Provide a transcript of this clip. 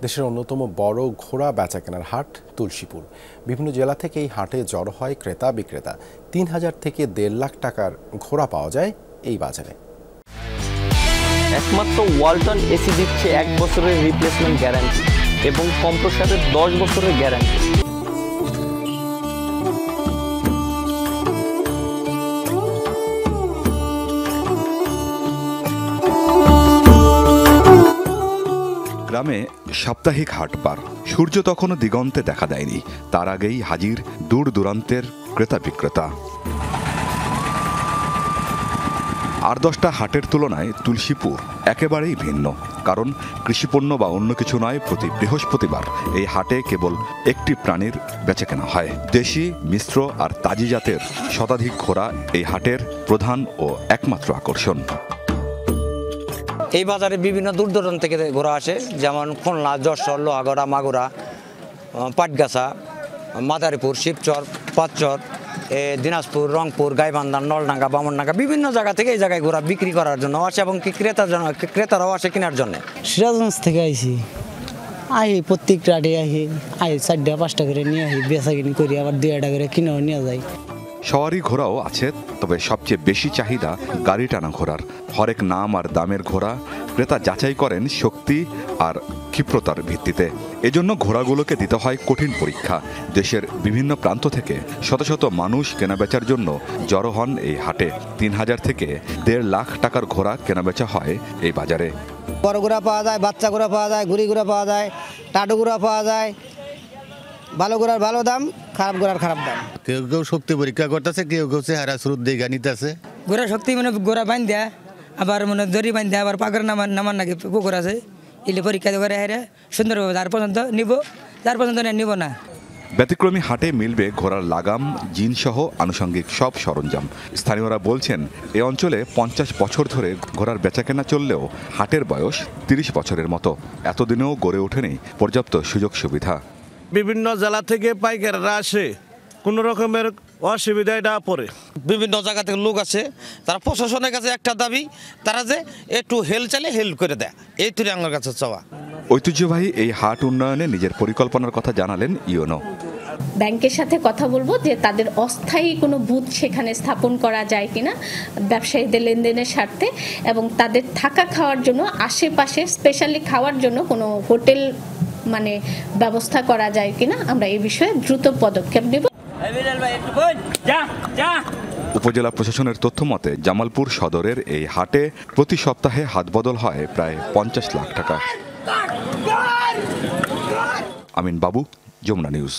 দেশের অন্যতম বড় ঘোড়া বেচাকেনার হাট তুলসীপুর। বিভিন্ন জেলা থেকে এই হাটে জড়ো হয় ক্রেতা বিক্রেতা। ৩,০০০ থেকে ১.৫ লাখ টাকার ঘোড়া পাওয়া যায় এই বাজারে। একমাত্র ওয়ালটন এসি দিচ্ছে ১ বছরের রিপ্লেসমেন্ট গ্যারান্টি এবং কম্প্রেসারের ১০ বছরের গ্যারান্টি। গ্রামে সাপ্তাহিক হাট পার। সূর্য তখনও দিগন্তে দেখা দেয়নি, তার আগেই হাজির দূর দূরান্তের ক্রেতা বিক্রেতা। ৮-১০টা হাটের তুলনায় তুলসীপুর একেবারেই ভিন্ন। কারণ কৃষিপণ্য বা অন্য কিছু নয়, প্রতি বৃহস্পতিবার এই হাটে কেবল একটি প্রাণীর বেচাকেনা হয়। দেশি, মিশ্র আর তাজি জাতের শতাধিক ঘোড়া এই হাটের প্রধান ও একমাত্র আকর্ষণ। এই বাজারে বিভিন্ন দূর দূরান্ত থেকে ঘোড়া আসে, যেমন খুলনা, যশোর, লোহাগড়া, মাগুরা, পাটগাছা, মাদারীপুর, শিবচর, পাঁচচর, দিনাজপুর, রংপুর, গাইবান্ধা, নলডাঙ্গা, বামনডাঙ্গা, বিভিন্ন জায়গা থেকে এই জায়গায় ঘোড়া বিক্রি করার জন্য আসে এবং ক্রেতারাও আসে কেনার জন্য। সিরাজগঞ্জ থেকে আইছি, প্রত্যেক রাটে আহি ৪টা-৫টা করে নিয়ে আসি, বেচা কিনি করি, আবার ২-১টা করে কিনেও নিয়ে যাই। সওয়ারি ঘোড়াও আছে, তবে সবচেয়ে বেশি চাহিদা গাড়ি টানা ঘোড়ার। হরেক নাম আর দামের ঘোড়া ক্রেতা যাচাই করেন শক্তি আর ক্ষিপ্রতার ভিত্তিতে। এজন্য ঘোড়াগুলোকে দিতে হয় কঠিন পরীক্ষা। দেশের বিভিন্ন প্রান্ত থেকে শত শত মানুষ কেনাবেচার জন্য জড়ো হন এই হাটে। ৩,০০০ থেকে ১.৫ লাখ টাকার ঘোড়া কেনাবেচা হয় এই বাজারে। বড় ঘোড়া পাওয়া যায়, বাচ্চা ঘোড়া পাওয়া যায়, ঘুড়ি ঘোড়া পাওয়া যায়, টাটু ঘোড়া পাওয়া যায়। ভালো ঘোড়ার ভালো দাম, খারাপ ঘোড়ার খারাপ দাম। কেউ কেউ শক্তি পরীক্ষা করতেছে, কেউ কেউ চেহারা স্রোত দিয়ে নিতেছে। ঘোড়া শক্তি মানে ঘোড়া বান্ধ দেয়, আবার মানে দড়ি বান্ধ দেয়, আবার পাগড় নামার নাকি পুকুর আছে, এলে পরীক্ষা করে হেরে সুন্দরভাবে যার পর্যন্ত নিব, যার পর্যন্ত নিব না। ব্যতিক্রমী হাটে মিলবে ঘোড়ার লাগাম, জিন সহ আনুষঙ্গিক সব সরঞ্জাম। স্থানীয়রা বলছেন এ অঞ্চলে ৫০ বছর ধরে ঘোড়ার বেচাকেনা চললেও হাটের বয়স ৩০ বছরের মতো। এতদিনেও গড়ে ওঠেনি পর্যাপ্ত সুযোগ সুবিধা। বিভিন্ন জেলা থেকে পাইকাররা আসে, কোনো রকমের অসুবিধা এটা পড়ে। বিভিন্ন জায়গা থেকে লোক আছে, তারা প্রশাসনের কাছে একটা দাবি, তারা যে একটু হেল্প চাইলে হেল্প করে দেয়, এই তুলে আমার কাছে চাওয়া। ঐতিহ্যবাহী এই হাট উন্নয়নে নিজের পরিকল্পনার কথা জানালেন ইউনো। ব্যাংকের সাথে কথা বলবো যে তাদের অস্থায়ী কোনো বুথ সেখানে স্থাপন করা যায় কিনা ব্যবসায়ীদের লেনদেনের স্বার্থে, এবং তাদের থাকা খাওয়ার জন্য আশেপাশে স্পেশালি খাওয়ার জন্য কোনো হোটেল মানে ব্যবস্থা করা যায় কিনা আমরা এই বিষয়ে দ্রুত পদক্ষেপ নেব। উপজেলা প্রশাসনের তথ্য মতে জামালপুর সদরের এই হাটে প্রতি সপ্তাহে হাতবদল হয় প্রায় ৫০ লাখ টাকা। আমিন বাবু, যমুনা নিউজ।